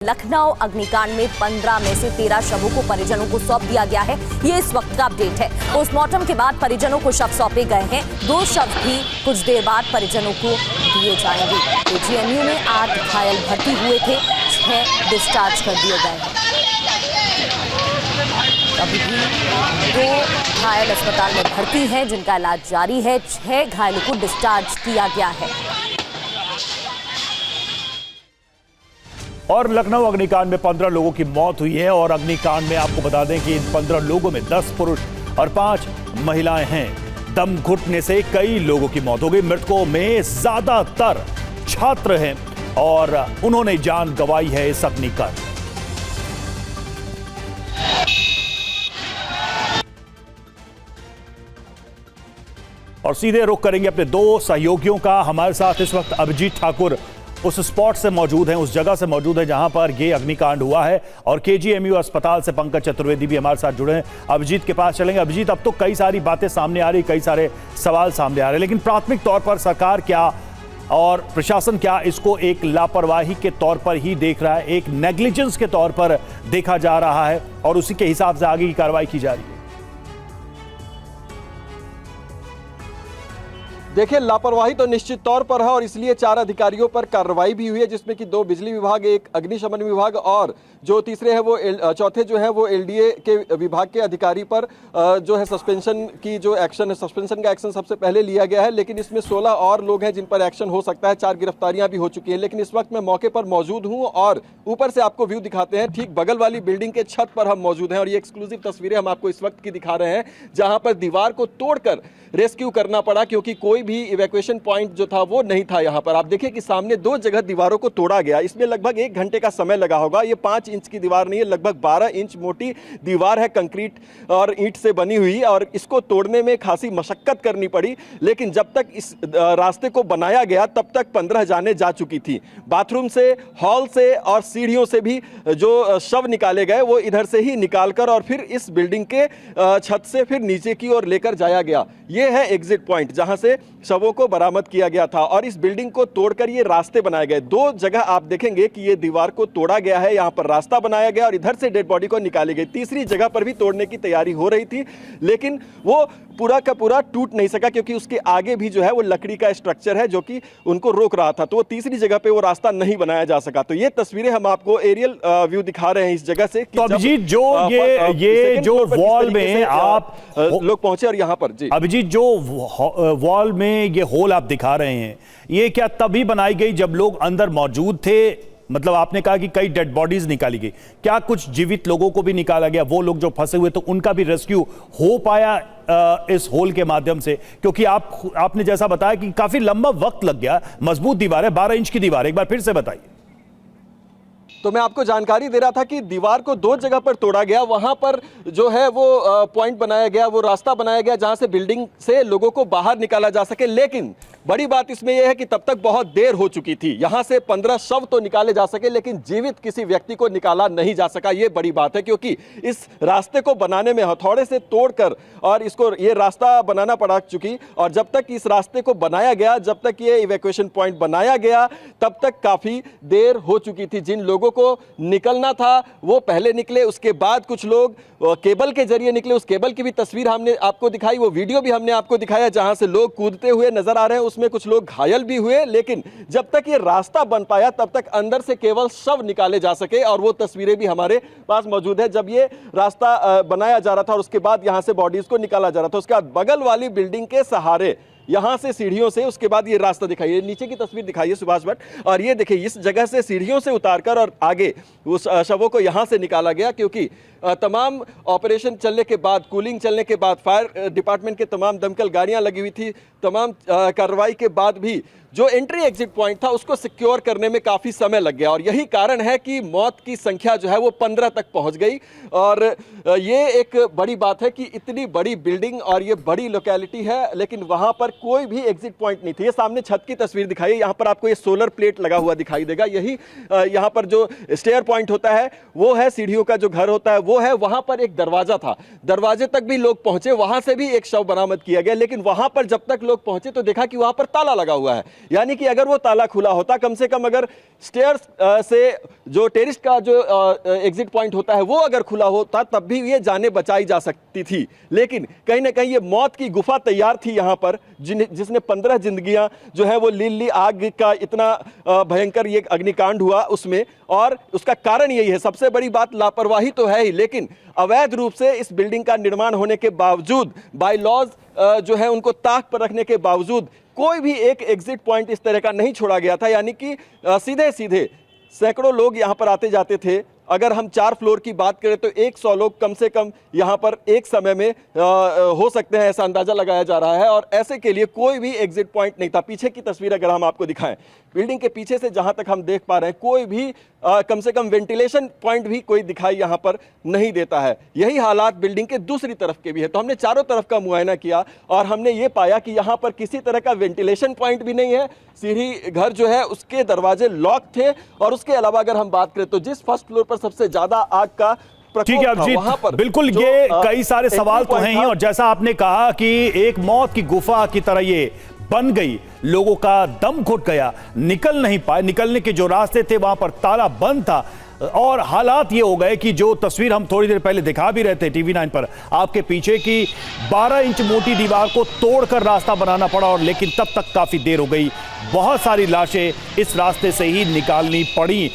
लखनऊ अग्निकांड में 15 में से 13 शवों को परिजनों को सौंप दिया गया है। ये इस वक्त का अपडेट है। पोस्टमार्टम के बाद परिजनों को शव सौंपे गए हैं। 2 शव भी कुछ देर बाद परिजनों को दिए जाएंगे। एजीएमयू में 8 घायल भर्ती हुए थे, 6 डिस्चार्ज कर दिए गए हैं। अभी भी 2 घायल अस्पताल में भर्ती हैं, जिनका इलाज जारी है। 6 घायलों को डिस्चार्ज किया गया है। और लखनऊ अग्निकांड में 15 लोगों की मौत हुई है। और अग्निकांड में आपको बता दें कि इन 15 लोगों में 10 पुरुष और 5 महिलाएं हैं। दम घुटने से कई लोगों की मौत हो गई। मृतकों में ज्यादातर छात्र हैं और उन्होंने जान गंवाई है इस अग्निकांड। और सीधे रुख करेंगे अपने 2 सहयोगियों का। हमारे साथ इस वक्त अभिजीत ठाकुर उस स्पॉट से मौजूद हैं, उस जगह से मौजूद हैं जहां पर ये अग्निकांड हुआ है। और केजीएमयू अस्पताल से पंकज चतुर्वेदी भी हमारे साथ जुड़े हैं। अभिजीत के पास चलेंगे। अभिजीत, अब तो कई सारी बातें सामने आ रही, कई सारे सवाल सामने आ रहे हैं, लेकिन प्राथमिक तौर पर सरकार क्या और प्रशासन क्या इसको एक लापरवाही के तौर पर ही देख रहा है, एक नेग्लिजेंस के तौर पर देखा जा रहा है और उसी के हिसाब से आगे की कार्रवाई की जा रही है? देखिए, लापरवाही तो निश्चित तौर पर है और इसलिए 4 अधिकारियों पर कार्रवाई भी हुई है, जिसमें कि 2 बिजली विभाग, 1 अग्निशमन विभाग और जो तीसरे है वो चौथे जो है वो एलडीए के विभाग के अधिकारी पर जो है सस्पेंशन की जो एक्शन है, सस्पेंशन का एक्शन सबसे पहले लिया गया है। लेकिन इसमें 16 और लोग हैं जिन पर एक्शन हो सकता है। 4 गिरफ्तारियां भी हो चुकी हैं। लेकिन इस वक्त मैं मौके पर मौजूद हूं और ऊपर से आपको व्यू दिखाते हैं। ठीक बगल वाली बिल्डिंग के छत पर हम मौजूद हैं और ये एक्सक्लूसिव तस्वीरें हम आपको इस वक्त की दिखा रहे हैं, जहां पर दीवार को तोड़कर रेस्क्यू करना पड़ा, क्योंकि कोई भी इवैक्यूएशन पॉइंट जो था वो नहीं था। यहाँ पर आप देखिए कि सामने 2 जगह दीवारों को तोड़ा गया। इसमें लगभग 1 घंटे का समय लगा होगा। ये 5 इंच की दीवार नहीं है, लगभग 12 इंच मोटी दीवार है, कंक्रीट और ईंट से बनी हुई, और इसको तोड़ने में खासी मशक्कत करनी पड़ी। लेकिन जब तक इस रास्ते को बनाया गया तब तक 15 जानें जा चुकी थी। बाथरूम से, हॉल से और सीढ़ियों से भी जो शव निकाले गए वो इधर से ही निकालकर और फिर इस बिल्डिंग के छत से फिर नीचे की ओर लेकर जाया गया। ये है एग्जिट पॉइंट जहां से शवों को बरामद किया गया था और इस बिल्डिंग को तोड़कर ये रास्ते बनाए गए। 2 जगह आप देखेंगे कि ये दीवार को तोड़ा गया है, यहाँ पर रास्ता बनाया गया और इधर से डेड बॉडी को निकाली गई। तीसरी जगह पर भी तोड़ने की तैयारी हो रही थी, लेकिन वो पूरा का पूरा टूट नहीं सका, क्योंकि उसके आगे भी जो है वो लकड़ी का स्ट्रक्चर है जो कि उनको रोक रहा था। तो वो तीसरी जगह पे वो रास्ता नहीं बनाया जा सका। तो ये तस्वीरें हम आपको एरियल व्यू दिखा रहे हैं इस जगह से। तो अभिजीत, जो ये जो वॉल में आप लोग पहुंचे और यहाँ पर जी अभिजीत, जो वॉल में ये होल आप दिखा रहे हैं, ये क्या तभी बनाई गई जब लोग अंदर मौजूद थे? मतलब आपने कहा कि कई डेड बॉडीज निकाली गई, क्या कुछ जीवित लोगों को भी निकाला गया? वो लोग जो फंसे हुए तो उनका भी रेस्क्यू हो पाया इस होल के माध्यम से? क्योंकि आपने जैसा बताया कि काफी लंबा वक्त लग गया। मजबूत दीवार है, 12 इंच की दीवार। एक बार फिर से बताइए। तो मैं आपको जानकारी दे रहा था कि दीवार को 2 जगह पर तोड़ा गया। वहां पर जो है वो पॉइंट बनाया गया, वो रास्ता बनाया गया जहां से बिल्डिंग से लोगों को बाहर निकाला जा सके। लेकिन बड़ी बात इसमें यह है कि तब तक बहुत देर हो चुकी थी। यहां से 15 शव तो निकाले जा सके, लेकिन जीवित किसी व्यक्ति को निकाला नहीं जा सका। यह बड़ी बात है, क्योंकि इस रास्ते को बनाने में हथौड़े से तोड़कर और इसको ये रास्ता बनाना पड़ा चुकी। और जब तक इस रास्ते को बनाया गया, जब तक ये इवैक्यूएशन पॉइंट बनाया गया, तब तक काफी देर हो चुकी थी। जिन लोगों को निकलना था वो पहले निकले, उसके बाद कुछ लोग केबल के जरिए निकले। उस केबल की भी तस्वीर हमने आपको दिखाई, वो वीडियो भी हमने आपको दिखाया जहां से लोग कूदते हुए नजर आ रहे हैं। उसमें कुछ लोग घायल भी हुए, लेकिन जब तक ये रास्ता बन पाया तब तक अंदर से केवल शव निकाले जा सके। और वो तस्वीरें भी हमारे पास मौजूद है जब ये रास्ता बनाया जा रहा था और उसके बाद यहां से बॉडीज को निकाला जा रहा था। उसके बाद बगल वाली बिल्डिंग के सहारे यहां से सीढ़ियों से उसके बाद ये रास्ता दिखाइए, नीचे की तस्वीर दिखाइए सुभाष भट्ट। और ये देखिए, इस जगह से सीढ़ियों से उतारकर और आगे उस शवों को यहां से निकाला गया, क्योंकि तमाम ऑपरेशन चलने के बाद, कूलिंग चलने के बाद, फायर डिपार्टमेंट के तमाम दमकल गाड़ियां लगी हुई थी, तमाम कार्रवाई के बाद भी जो एंट्री एग्जिट पॉइंट था उसको सिक्योर करने में काफ़ी समय लग गया। और यही कारण है कि मौत की संख्या जो है वो 15 तक पहुंच गई। और ये एक बड़ी बात है कि इतनी बड़ी बिल्डिंग और ये बड़ी लोकेलिटी है, लेकिन वहां पर कोई भी एग्जिट पॉइंट नहीं थी। ये सामने छत की तस्वीर दिखाई है, यहाँ पर आपको ये सोलर प्लेट लगा हुआ दिखाई देगा। यही यहाँ पर जो स्टेयर पॉइंट होता है वो है, सीढ़ियों का जो घर होता है वो है वहां पर एक दरवाजा था, दरवाजे तक भी लोग पहुंचे, वहां से भी एक शव बरामद किया गया, लेकिन वहां पर जब तक लोग पहुंचे तो देखा कि वहां पर ताला लगा हुआ है। यानी कि अगर वो ताला खुला होता, कम से कम अगर स्टेयर्स से जो टेरिस का जो एग्जिट पॉइंट होता है वो अगर खुला होता तब भी ये जानें बचाई जा सकती थी। लेकिन कहीं ना कहीं ये मौत की गुफा तैयार थी यहाँ पर, जिसने 15 जिंदगियां जो है वो ली आग का इतना भयंकर ये अग्निकांड हुआ उसमें, और उसका कारण यही है। सबसे बड़ी बात लापरवाही तो है ही, लेकिन अवैध रूप से इस बिल्डिंग का निर्माण होने के बावजूद, बाय लॉज जो है उनको ताक पर रखने के बावजूद कोई भी एक एग्जिट पॉइंट इस तरह का नहीं छोड़ा गया था। यानी कि सीधे सीधे सैकड़ों लोग यहां पर आते जाते थे। अगर हम 4 फ्लोर की बात करें तो 100 लोग कम से कम यहां पर एक समय में हो सकते हैं, ऐसा अंदाजा लगाया जा रहा है। और ऐसे के लिए कोई भी एग्जिट पॉइंट नहीं था। पीछे की तस्वीर अगर हम आपको दिखाएं, बिल्डिंग के पीछे से जहां तक हम देख पा रहे हैं, कोई भी कम से कम वेंटिलेशन पॉइंट भी कोई दिखाई यहां पर नहीं देता है। यही हालात बिल्डिंग के दूसरी तरफ के भी है। तो हमने चारों तरफ का मुआयना किया और हमने ये पाया कि यहां पर किसी तरह का वेंटिलेशन पॉइंट भी नहीं है। सीढ़ी घर जो है उसके दरवाजे लॉक थे, और उसके अलावा अगर हम बात करें तो जिस फर्स्ट फ्लोर पर सबसे ज्यादा आग का ठीक है अभिजीत, बिल्कुल ये कई सारे सवाल तो हैं ही, और जैसा आपने कहा कि एक मौत की गुफा की तरह ये बन गई, लोगों का दम घुट गया, निकल नहीं पाए, निकलने के जो रास्ते थे वहां पर ताला बंद था, और हालात ये हो गए कि जो तस्वीर हम थोड़ी देर पहले दिखा भी रहे थे टीवी 9 पर आपके पीछे की 12 इंच मोटी दीवार को तोड़कर रास्ता बनाना पड़ा, और लेकिन तब तक काफी देर हो गई, बहुत सारी लाशें इस रास्ते से ही निकालनी पड़ी।